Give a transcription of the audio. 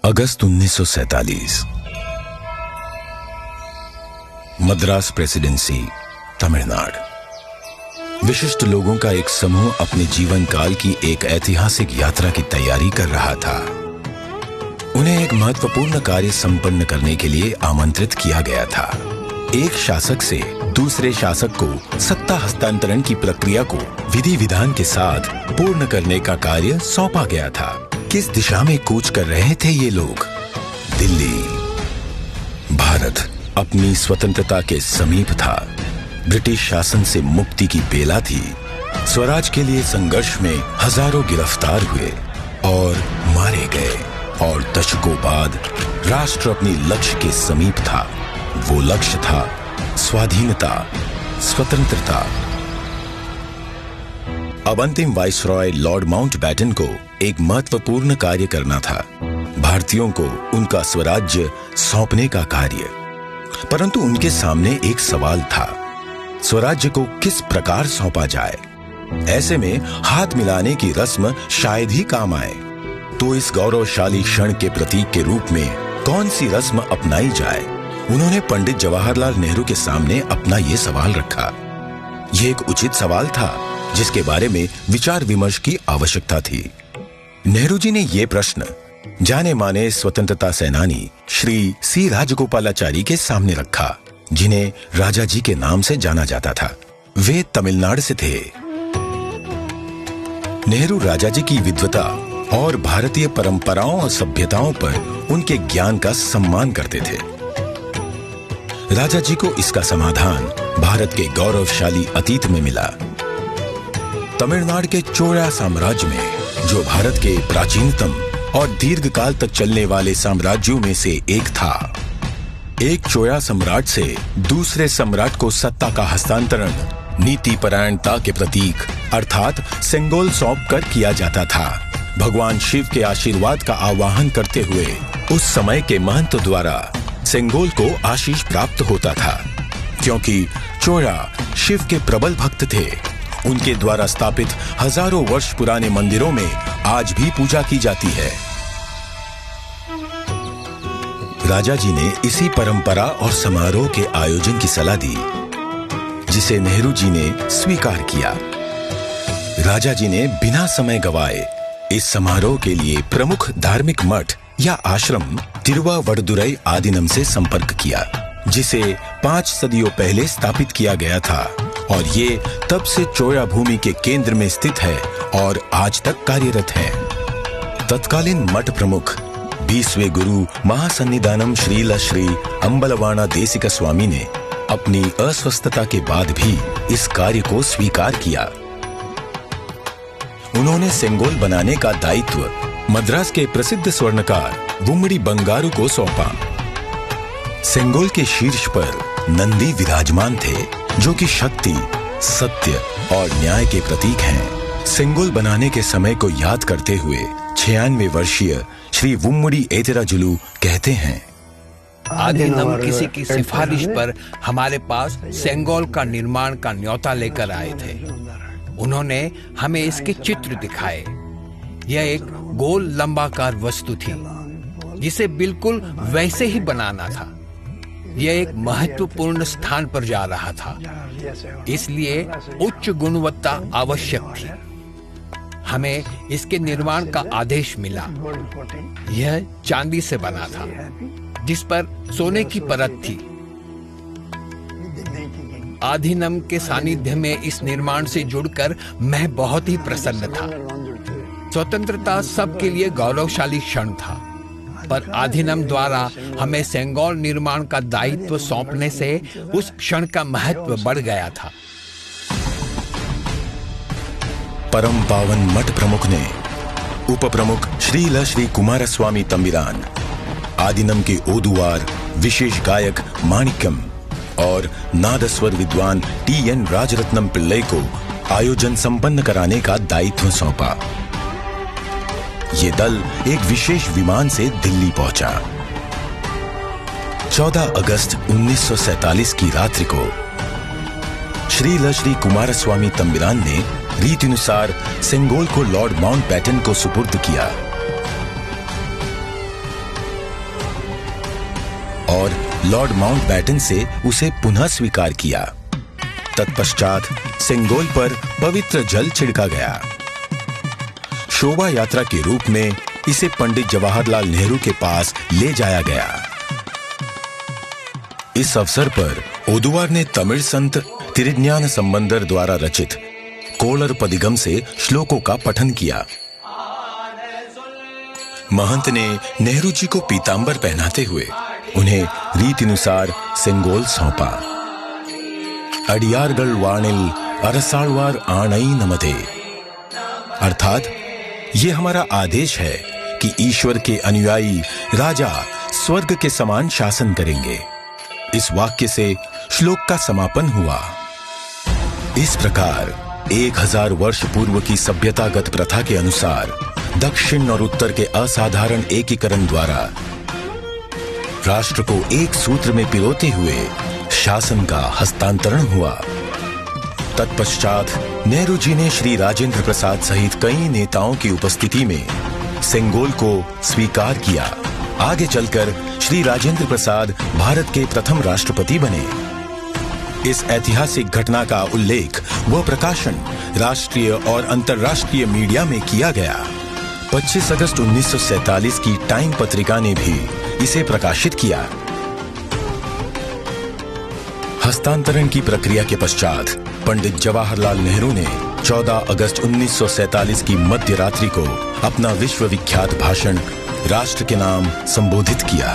अगस्त 1947। Madras presidency, Tamil Nadu. विशिष्ट लोगों का एक समूह अपने जीवन काल की एक ऐतिहासिक यात्रा की तैयारी कर रहा था। उन्हें एक महत्वपूर्ण कार्य संपन्न करने के लिए आमंत्रित किया गया था। एक शासक से दूसरे शासक को सत्ता हस्तांतरण की प्रक्रिया को विधि विधान के साथ पूर्ण करने का कार्य सौंपा गया था। किस दिशा में कूच कर रहे थे ये लोग? दिल्ली। भारत अपनी स्वतंत्रता के समीप था। ब्रिटिश शासन से मुक्ति की बेला थी। स्वराज के लिए संघर्ष में हजारों गिरफ्तार हुए और मारे गए, और दशकों बाद राष्ट्र अपनी लक्ष्य के समीप था। वो लक्ष्य था स्वाधीनता, स्वतंत्रता। अब अंतिम वाइसरॉय लॉर्ड माउंटबेटन को एक महत्वपूर्ण कार्य करना था, भारतीयों को उनका स्वराज्य सौंपने का कार्य। परंतु उनके सामने एक सवाल था, स्वराज्य को किस प्रकार सौंपा जाए। ऐसे में हाथ मिलाने की रस्म शायद ही काम आए। तो इस गौरवशाली क्षण के प्रतीक के रूप में कौन सी रस्म अपनाई जाए? उन्होंने पंडित जवाहरलाल नेहरू के सामने अपना ये सवाल रखा। यह एक उचित सवाल था जिसके बारे में विचार विमर्श की आवश्यकता थी। नेहरू जी ने यह प्रश्न जाने माने स्वतंत्रता सेनानी श्री सी राजगोपालाचारी के सामने रखा, जिन्हें राजा जी के नाम से जाना जाता था। वे तमिलनाडु से थे। नेहरू राजा जी की विद्वता और भारतीय परंपराओं और सभ्यताओं पर उनके ज्ञान का सम्मान करते थे। राजा जी को इसका समाधान भारत के गौरवशाली अतीत में मिला। तमिलनाडु के चोला साम्राज्य में, जो भारत के प्राचीनतम और दीर्घकाल तक चलने वाले साम्राज्यों में से एक था, एक चोला सम्राट से दूसरे सम्राट को सत्ता का हस्तांतरण नीति परायणता के प्रतीक अर्थात सेंगोल सौंप कर किया जाता था। भगवान शिव के आशीर्वाद का आवाहन करते हुए उस समय के महंत द्वारा सेंगोल को आशीष प्राप्त होता था। क्योंकि चोला शिव के प्रबल भक्त थे, उनके द्वारा स्थापित हजारों वर्ष पुराने मंदिरों में आज भी पूजा की जाती है। राजा जी ने इसी परंपरा और समारोह के आयोजन की सलाह दी, जिसे नेहरू जी ने स्वीकार किया। राजा जी ने बिना समय गवाए इस समारोह के लिए प्रमुख धार्मिक मठ या आश्रम तिरुवावड़दुरई आदीनम से संपर्क किया, जिसे 5 सदियों पहले स्थापित किया गया था, और ये तब से चोला भूमि के केंद्र में स्थित है और आज तक कार्यरत है। तत्कालीन मठ प्रमुख 20वें गुरु महासन्निधानम श्रील श्री अंबलवाना देसिका स्वामी ने अपनी अस्वस्थता के बाद भी इस कार्य को स्वीकार किया। उन्होंने सेंगोल बनाने का दायित्व मद्रास के प्रसिद्ध स्वर्णकार वुम्मड़ी बंगारू को सौंपा। सेंगोल के शीर्ष पर नंदी विराजमान थे, जो कि शक्ति, सत्य और न्याय के प्रतीक हैं। सेंगोल बनाने के समय को याद करते हुए 96 वर्षीय श्री वुम्मड़ी एतिराजुलु कहते हैं, आदीनम किसी की सिफारिश पर हमारे पास सेंगोल का निर्माण का न्योता लेकर आए थे। उन्होंने हमें इसके चित्र दिखाए। यह एक गोल लंबाकार वस्तु थी, जिसे बिल्कुल वैसे ही बनाना था। यह एक महत्वपूर्ण स्थान पर जा रहा था, इसलिए उच्च गुणवत्ता आवश्यक थी। हमें इसके निर्माण का आदेश मिला। यह चांदी से बना था, जिस पर सोने की परत थी। आदीनम के सानिध्य में इस निर्माण से जुड़कर मैं बहुत ही प्रसन्न था। स्वतंत्रता सबके लिए गौरवशाली क्षण था, पर आदीनम द्वारा हमें सेंगोल निर्माण का दायित्व सौंपने से उस क्षण का महत्व बढ़ गया था। परम पावन मठ प्रमुख ने उप प्रमुख श्रील श्री कुमारस्वामी तंबिरान, आदीनम के ओदुवार विशेष गायक माणिक्यम और नादस्वर विद्वान TN राजरत्नम पिल्लई को आयोजन संपन्न कराने का दायित्व सौंपा। ये दल एक विशेष विमान से दिल्ली पहुंचा। 14 अगस्त 1947 की रात्रि को श्रील श्री कुमारस्वामी तंबिरान ने रीतिनुसार सेंगोल को लॉर्ड माउंटबेटन को सुपुर्द किया। और लॉर्ड माउंटबैटन से उसे पुनः स्वीकार किया। तत्पश्चात सेंगोल पर पवित्र जल छिड़का गया। शोभा यात्रा के रूप में इसे पंडित जवाहरलाल नेहरू के पास ले जाया गया। इस अवसर पर ओदुवार ने तमिल संत तिरुज्ञान संबंदर द्वारा रचित कोलर पदिगम से श्लोकों का पठन किया। महंत ने नेहरू जी को पीतांबर पहनाते हुए उन्हें रीतिनुसार सेंगोल सौंपा। अडियारगल वाणिल अरसालवार आणई नमते, अर्थात ये हमारा आदेश है कि ईश्वर के अनुयायी राजा स्वर्ग के समान शासन करेंगे। इस वाक्य से श्लोक का समापन हुआ। इस प्रकार 1000 वर्ष पूर्व की सभ्यतागत प्रथा के अनुसार दक्षिण और उत्तर के असाधारण एकीकरण द्वारा राष्ट्र को एक सूत्र में पिरोते हुए शासन का हस्तांतरण हुआ। तत्पश्चात नेहरू जी ने श्री राजेंद्र प्रसाद सहित कई नेताओं की उपस्थिति में सेंगोल को स्वीकार किया। आगे चलकर श्री राजेंद्र प्रसाद भारत के प्रथम राष्ट्रपति बने। इस ऐतिहासिक घटना का उल्लेख व प्रकाशन राष्ट्रीय और अंतर्राष्ट्रीय मीडिया में किया गया। 25 अगस्त 1947 की टाइम पत्रिका ने भी इसे प्रकाशित किया। हस्तांतरण की प्रक्रिया के पश्चात पंडित जवाहरलाल नेहरू ने 14 अगस्त 1947 की मध्य रात्रि को अपना विश्वविख्यात भाषण राष्ट्र के नाम संबोधित किया।